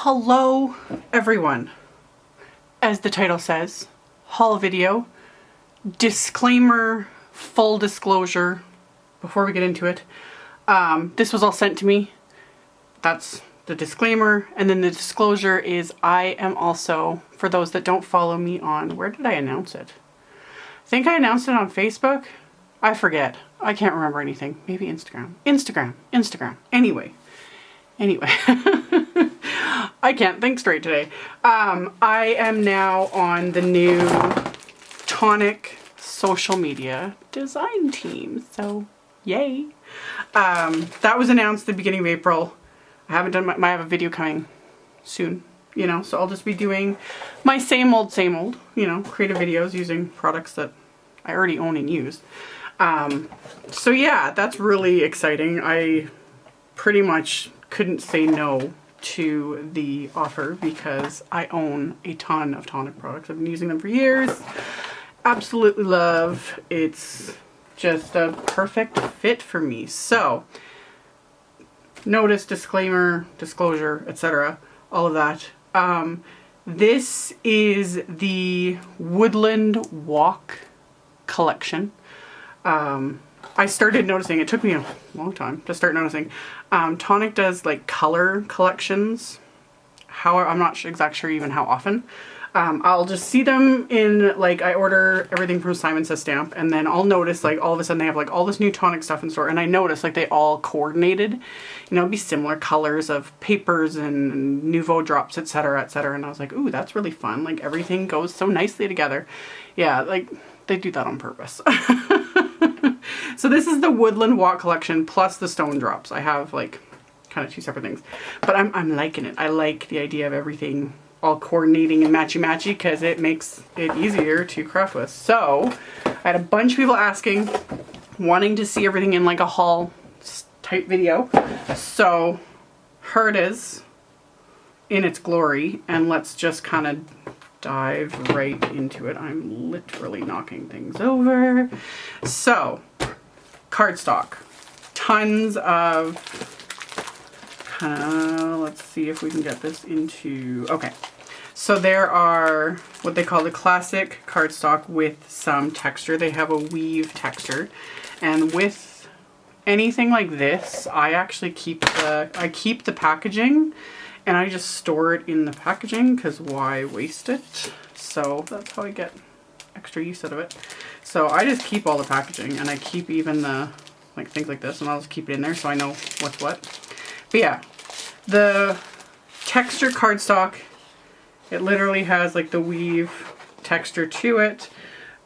Hello everyone. As the title says, haul video, disclaimer, full disclosure before we get into it. This was all sent to me. That's the disclaimer, and then the disclosure is I am also, for those that don't follow me on, where did I announce it? I think I announced it on Facebook. I forget. I can't remember anything. Maybe Instagram. Instagram. Anyway. I can't think straight today. I am now on the new Tonic social media design team. So yay. That was announced at the beginning of April. I haven't done I have a video coming soon, you know, so I'll just be doing my same old, you know, creative videos using products that I already own and use. So yeah, that's really exciting. I pretty much couldn't say no to the offer because I own a ton of Tonic products. I've been using them for years. Absolutely love. It's just a perfect fit for me. So, notice, disclaimer, disclosure, etc. All of that. This is the Woodland Walk collection. I started noticing, it took me a long time to start noticing, Tonic does like color collections. I'm not exactly sure even how often. I'll just see them in, like, I order everything from Simon Says Stamp, and then I'll notice, like, all of a sudden they have, like, all this new Tonic stuff in store, and I notice, like, they all coordinated. You know, it'd be similar colors of papers and Nouveau Drops, etc., etc., and I was like, ooh, that's really fun. Like, everything goes so nicely together. Yeah, like, they do that on purpose. So this is the Woodland Walk collection plus the Stone Drops. I have, like, kind of two separate things, but I'm liking it. I like the idea of everything all coordinating and matchy-matchy because it makes it easier to craft with. So I had a bunch of people asking, wanting to see everything in like a haul type video. So here it is in its glory, and let's just kind of dive right into it. I'm literally knocking things over. So cardstock, tons of let's see if we can get this into, okay. So there are what they call the classic cardstock with some texture. They have a weave texture. And with anything like this, I actually keep the packaging and I just store it in the packaging because why waste it? So that's how I get extra use out of it. So I just keep all the packaging, and I keep even the, like, things like this, and I'll just keep it in there so I know what's what. But yeah, the texture cardstock, it literally has like the weave texture to it.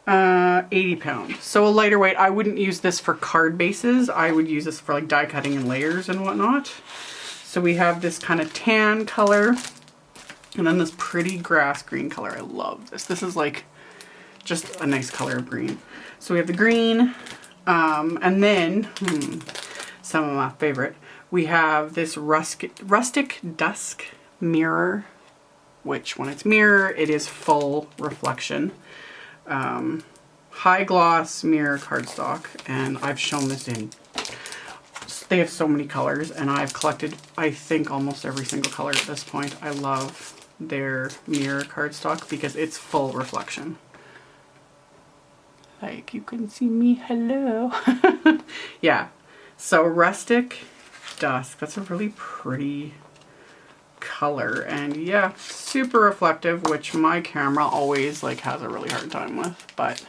80 pounds. So a lighter weight. I wouldn't use this for card bases. I would use this for like die cutting and layers and whatnot. So we have this kind of tan color and then this pretty grass green color. I love this. This is like just a nice color of green. So we have the green, and then some of my favorite. We have this rustic dusk mirror, which when it's mirror, it is full reflection. High gloss mirror cardstock, and I've shown this in, they have so many colors, and I've collected, I think, almost every single color at this point. I love their mirror cardstock because it's full reflection. Like, you can see me, hello. Yeah, so rustic dusk, that's a really pretty color, and yeah, super reflective, which my camera always like has a really hard time with, but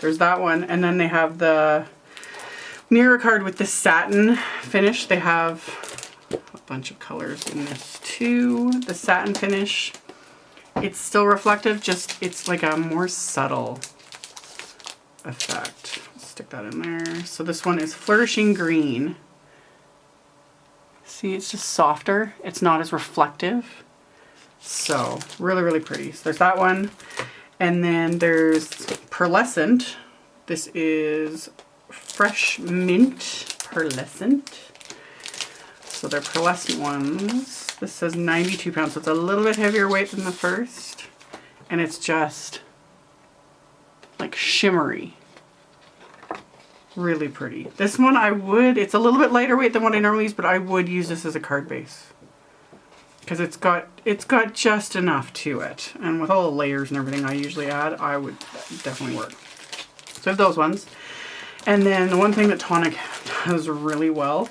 there's that one. And then they have the mirror card with the satin finish. They have a bunch of colors in this too. The satin finish, it's still reflective, just it's like a more subtle effect. Stick that in there. So this one is Flourishing Green. See, it's just softer. It's not as reflective. So really, really pretty. So there's that one. And then there's Pearlescent. This is Fresh Mint Pearlescent. So they're pearlescent ones. This says 92 pounds. So it's a little bit heavier weight than the first. And it's just like shimmery. Really pretty. This one it's a little bit lighter weight than what I normally use, but I would use this as a card base. because it's got just enough to it. And with all the layers and everything I usually add, I would definitely work. So I have those ones. And then the one thing that Tonic does really well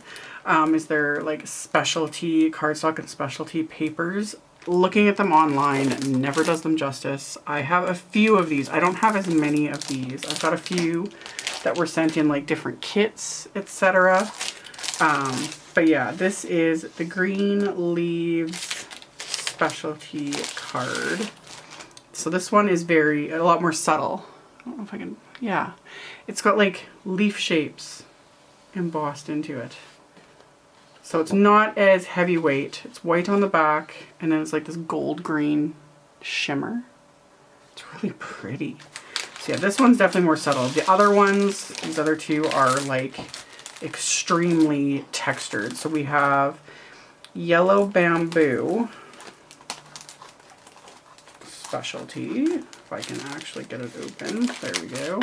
is their like specialty cardstock and specialty papers. Looking at them online never does them justice. I have a few of these. I don't have as many of these. I've got a few that were sent in like different kits, etc. But yeah, this is the Green Leaves specialty card. So this one is a lot more subtle. I don't know if I can, yeah. It's got like leaf shapes embossed into it. So it's not as heavyweight. It's white on the back, and then it's like this gold green shimmer. It's really pretty. So yeah, this one's definitely more subtle. The other ones, these other two are like extremely textured. So we have Yellow Bamboo specialty. If I can actually get it open. There we go.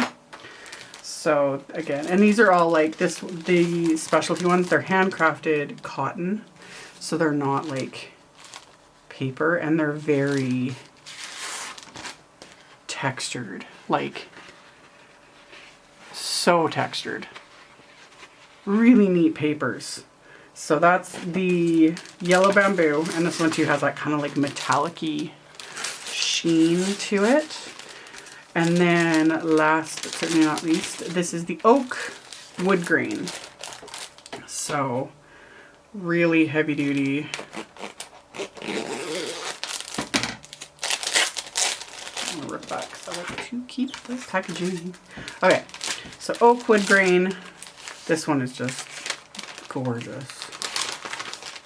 So again, and these are all like this, the specialty ones, they're handcrafted cotton. So they're not like paper, and they're very textured, like so textured. Really neat papers. So that's the Yellow Bamboo, and this one too has that kind of like metallic-y sheen to it. And then last but certainly not least, this is the Oak Wood Grain. So really heavy duty. I'm gonna rip that because I like to keep the packaging. Okay, so Oak Wood Grain. This one is just gorgeous.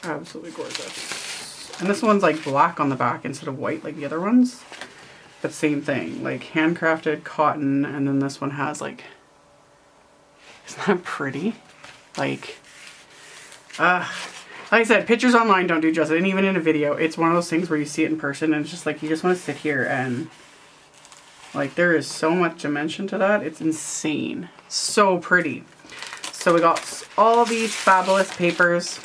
Absolutely gorgeous. And this one's like black on the back instead of white like the other ones. But same thing, like handcrafted cotton, and then this one has like, isn't that pretty? Like I said, pictures online don't do justice, and even in a video, it's one of those things where you see it in person and it's just like, you just want to sit here and like, there is so much dimension to that. It's insane. So pretty. So we got all these fabulous papers,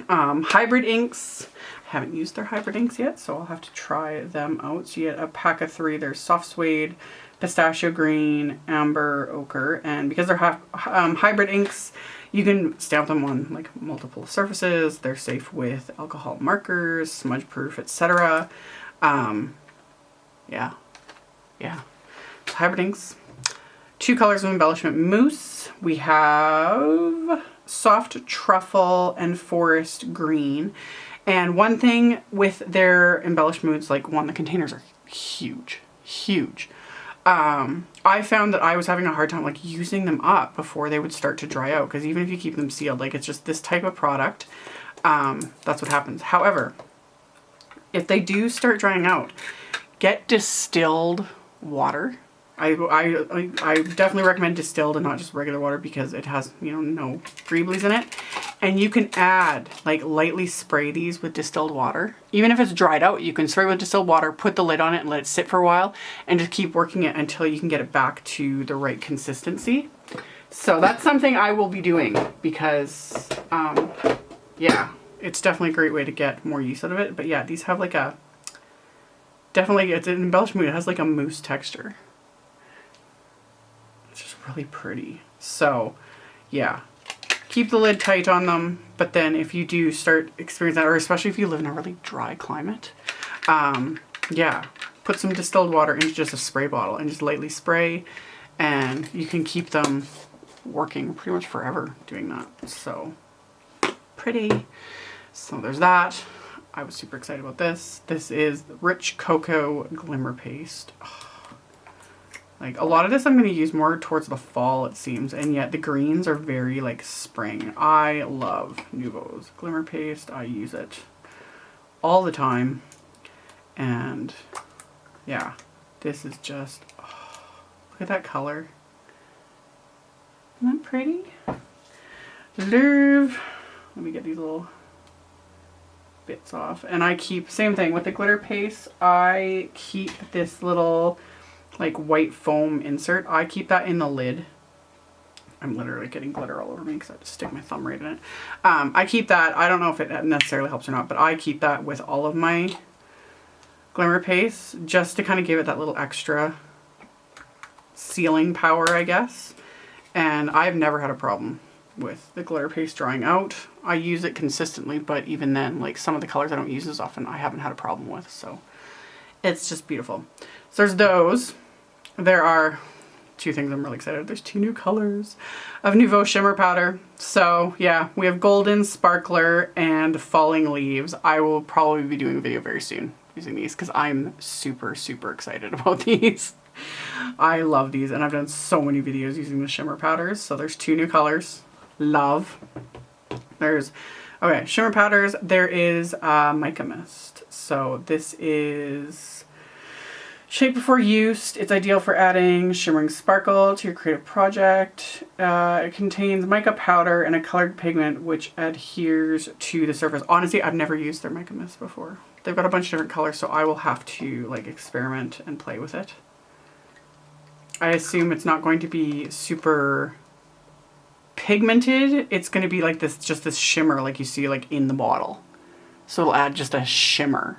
hybrid inks. Haven't used their hybrid inks yet, so I'll have to try them out. So you get a pack of 3. There's soft suede, pistachio green, amber, ochre, and because they're hybrid inks, you can stamp them on like multiple surfaces. They're safe with alcohol markers, smudge proof, etc. Yeah. Hybrid inks. 2 colors of embellishment mousse. We have soft truffle and forest green. And one thing with their embellishments, like the containers are huge. I found that I was having a hard time like using them up before they would start to dry out, because even if you keep them sealed, like it's just this type of product, that's what happens. However, if they do start drying out, get distilled water. I definitely recommend distilled and not just regular water, because it has, you know, no greeblies in it. And you can add, like, lightly spray these with distilled water. Even if it's dried out, you can spray with distilled water, put the lid on it and let it sit for a while, and just keep working it until you can get it back to the right consistency. So that's something I will be doing, because, yeah, it's definitely a great way to get more use out of it. But yeah, these have like a, definitely, it's an embellishment. It has like a mousse texture. It's just really pretty. So yeah, keep the lid tight on them. But then if you do start experiencing that, or especially if you live in a really dry climate, yeah, put some distilled water into just a spray bottle and just lightly spray, and you can keep them working pretty much forever doing that. So pretty. So there's that. I was super excited about this. This is Rich Cocoa Glimmer Paste. Oh, like a lot of this I'm going to use more towards the fall, it seems, and yet the greens are very like spring. I love Nouveau's Glimmer Paste. I use it all the time, and yeah, this is just, oh, look at that color. Isn't that pretty? Let me get these little bits off. And I keep, same thing with the glitter paste, I keep this little like white foam insert. I keep that in the lid I'm literally getting glitter all over me because I just stick my thumb right in it. I keep that. I don't know if it necessarily helps or not, but I keep that with all of my Glimmer pastes just to kind of give it that little extra sealing power, I guess. And I've never had a problem with the glitter paste drying out. I use it consistently, but even then, like some of the colors I don't use as often, I haven't had a problem with. So it's just beautiful. So there's those. There are two things I'm really excited. There's 2 new colors of Nouveau Shimmer powder. So yeah, we have Golden, Sparkler, and Falling Leaves. I will probably be doing a video very soon using these because I'm super, super excited about these. I love these, and I've done so many videos using the shimmer powders. So there's 2 new colors. Love. There's, okay, shimmer powders. There is Mica Mist. So this is Shake Before Use. It's ideal for adding shimmering sparkle to your creative project. It contains mica powder and a colored pigment which adheres to the surface. Honestly, I've never used their Mica Mist before. They've got a bunch of different colors, so I will have to like experiment and play with it. I assume it's not going to be super pigmented. It's going to be like this, just this shimmer like you see like in the bottle. So it'll add just a shimmer,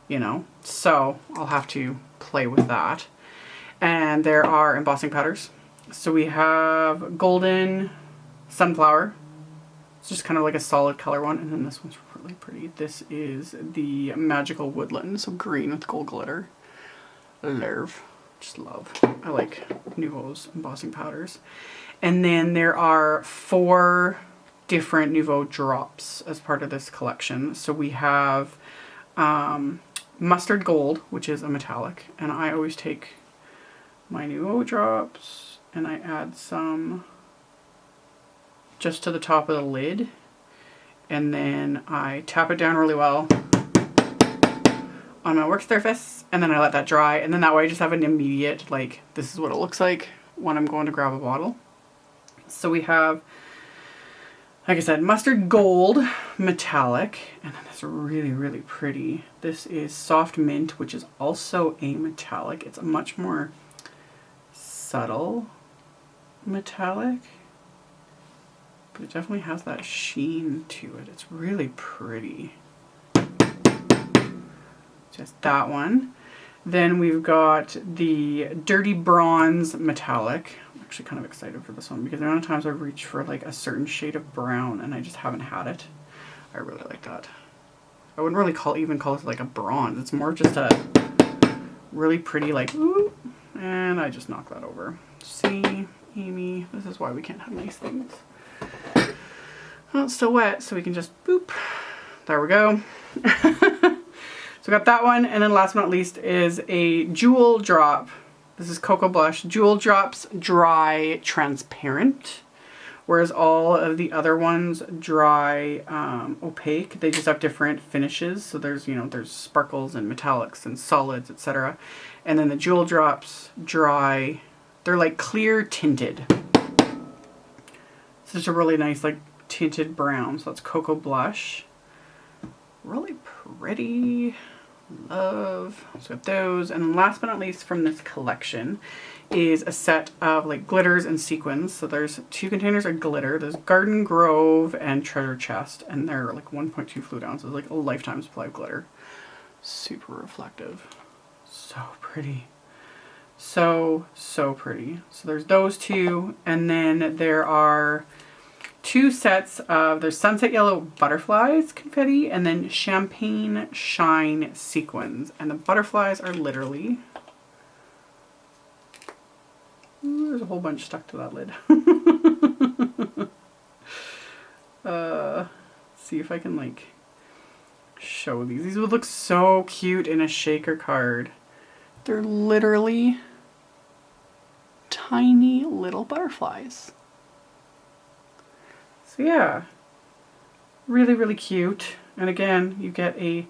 you know. So I'll have to play with that. And there are embossing powders. So we have Golden Sunflower. It's just kind of like a solid color one. And then this one's really pretty. This is the Magical Woodland. So green with gold glitter. Love. Just love. I like Nouveau's embossing powders. And then there are 4 different Nouveau Drops as part of this collection. So we have Mustard Gold, which is a metallic. And I always take my Nouveau Drops and I add some just to the top of the lid. And then I tap it down really well on my work surface, and then I let that dry, and then that way I just have an immediate, like, this is what it looks like when I'm going to grab a bottle. So we have, like I said, Mustard Gold Metallic, and then this really, really pretty. This is Soft Mint, which is also a metallic. It's a much more subtle metallic, but it definitely has that sheen to it. It's really pretty. Just that one. Then we've got the Dirty Bronze Metallic. I'm actually kind of excited for this one because the amount of times I've reached for like a certain shade of brown and I just haven't had it. I really like that. I wouldn't really even call it like a bronze. It's more just a really pretty like, ooh, and I just knocked that over. See, Amy, this is why we can't have nice things. Well, it's still wet, so we can just boop. There we go. So we got that one, and then last but not least is a Jewel Drop. This is Cocoa Blush. Jewel Drops Dry Transparent, whereas all of the other ones dry opaque. They just have different finishes. So there's, you know, there's sparkles and metallics and solids, etc. And then the Jewel Drops dry, they're like clear tinted. It's just a really nice like tinted brown. So that's Cocoa Blush. Really pretty. Love. So got those. And then last but not least from this collection is a set of like glitters and sequins. So there's 2 containers of glitter. There's Garden Grove and Treasure Chest, and they're like 1.2 fluid ounces, like a lifetime supply of glitter. Super reflective. So pretty. So, so pretty. So there's those 2, and then there are 2 sets of, there's Sunset Yellow Butterflies confetti and then Champagne Shine Sequins. And the butterflies are literally, ooh, there's a whole bunch stuck to that lid. See if I can like show these. These would look so cute in a shaker card. They're literally tiny little butterflies. So yeah, really, really cute. And again, you get a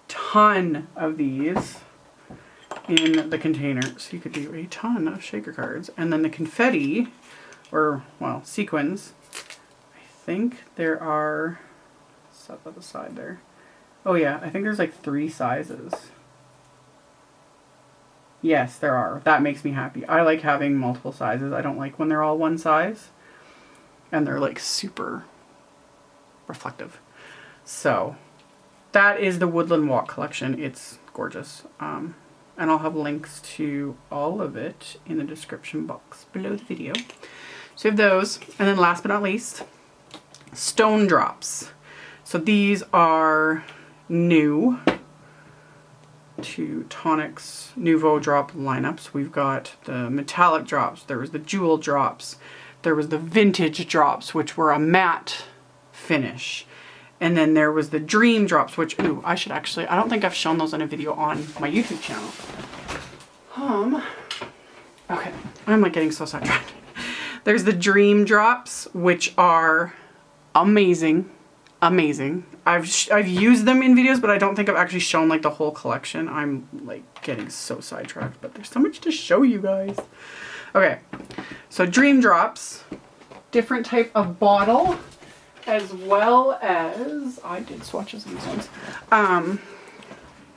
ton of these in the container. So you could do a ton of shaker cards. And then the confetti, or well, sequins, I think there are, set that aside there. Oh yeah, I think there's like 3 sizes. Yes, there are. That makes me happy. I like having multiple sizes. I don't like when they're all one size and they're like super reflective. So that is the Woodland Walk collection. It's gorgeous. And I'll have links to all of it in the description box below the video. So we have those. And then last but not least, Stone Drops. So these are new to Tonic's Nouveau Drop lineups. We've got the metallic drops, there was the jewel drops, there was the vintage drops, which were a matte finish. And then there was the dream drops, which, ooh, I should actually, I don't think I've shown those in a video on my YouTube channel. Okay, I'm like getting so sidetracked. There's the dream drops, which are amazing. Amazing. I've used them in videos, but I don't think I've actually shown like the whole collection. I'm like getting so sidetracked, but there's so much to show you guys. Okay, so Dream Drops, different type of bottle, as well as, I did swatches of these ones.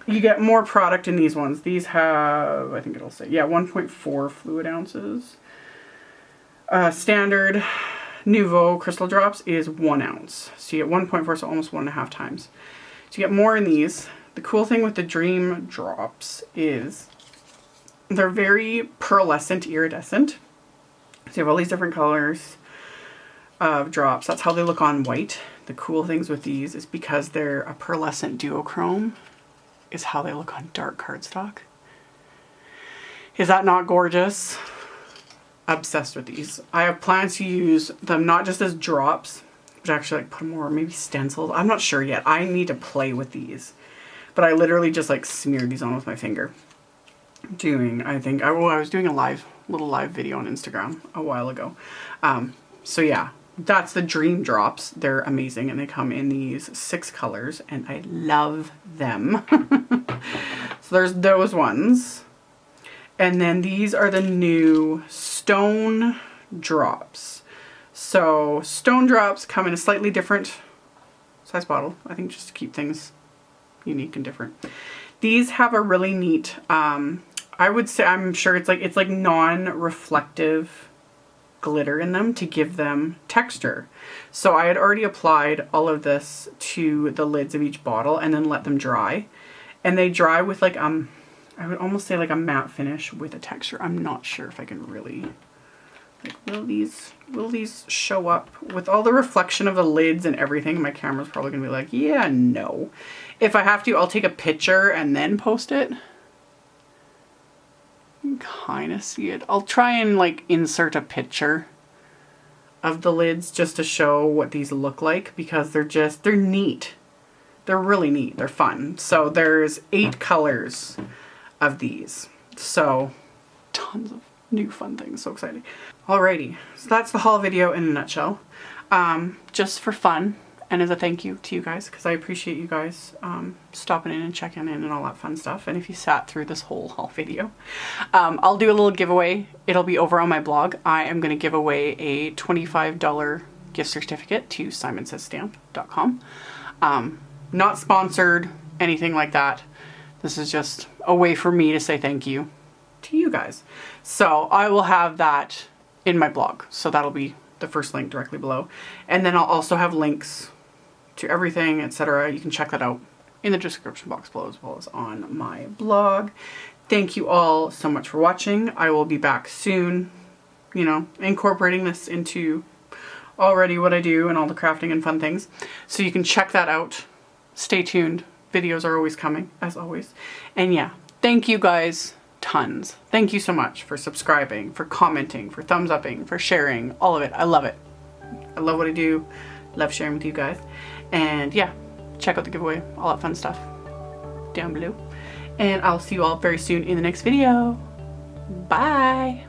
You get more product in these ones. These have, I think it'll say, yeah, 1.4 fluid ounces. Standard Nouveau Crystal Drops is 1 ounce. So you get 1.4, so almost 1.5 times. So you get more in these. The cool thing with the Dream Drops is they're very pearlescent, iridescent. So you have all these different colors of drops. That's how they look on white. The cool things with these is because they're a pearlescent duochrome is how they look on dark cardstock. Is that not gorgeous? Obsessed with these. I have plans to use them not just as drops, but actually like put more, maybe stenciled. I'm not sure yet. I need to play with these. But I literally just like smeared these on with my finger. I think, I was doing a little live video on Instagram a while ago. So yeah, that's the Dream Drops. They're amazing and they come in these 6 colors and I love them. So there's those ones. And then these are the new Stone Drops. So Stone Drops come in a slightly different size bottle, I think, just to keep things unique and different. These have a really neat, I would say, I'm sure it's like non-reflective glitter in them to give them texture. So I had already applied all of this to the lids of each bottle and then let them dry. And they dry with like, I would almost say like a matte finish with a texture. I'm not sure if I can really, like, will these show up with all the reflection of the lids and everything? My camera's probably gonna be like, yeah, no. If I have to, I'll take a picture and then post it. You can kind of see it. I'll try and like insert a picture of the lids just to show what these look like because they're neat. They're really neat. They're fun. So there's 8 colors of these. So tons of new fun things. So exciting. Alrighty. So that's the haul video in a nutshell. Just for fun and as a thank you to you guys because I appreciate you guys stopping in and checking in and all that fun stuff. And if you sat through this whole haul video, I'll do a little giveaway. It'll be over on my blog. I am going to give away a $25 gift certificate to simonsaysstamp.com. Not sponsored, anything like that. This is just a way for me to say thank you to you guys. So I will have that in my blog. So that'll be the first link directly below. And then I'll also have links to everything, etc. You can check that out in the description box below as well as on my blog. Thank you all so much for watching. I will be back soon, you know, incorporating this into already what I do and all the crafting and fun things. So you can check that out. Stay tuned. Videos are always coming, as always. And yeah, thank you guys tons. Thank you so much for subscribing, for commenting, for thumbs upping, for sharing, all of it. I love it. I love what I do. Love sharing with you guys. And yeah, check out the giveaway, all that fun stuff down below. And I'll see you all very soon in the next video. Bye.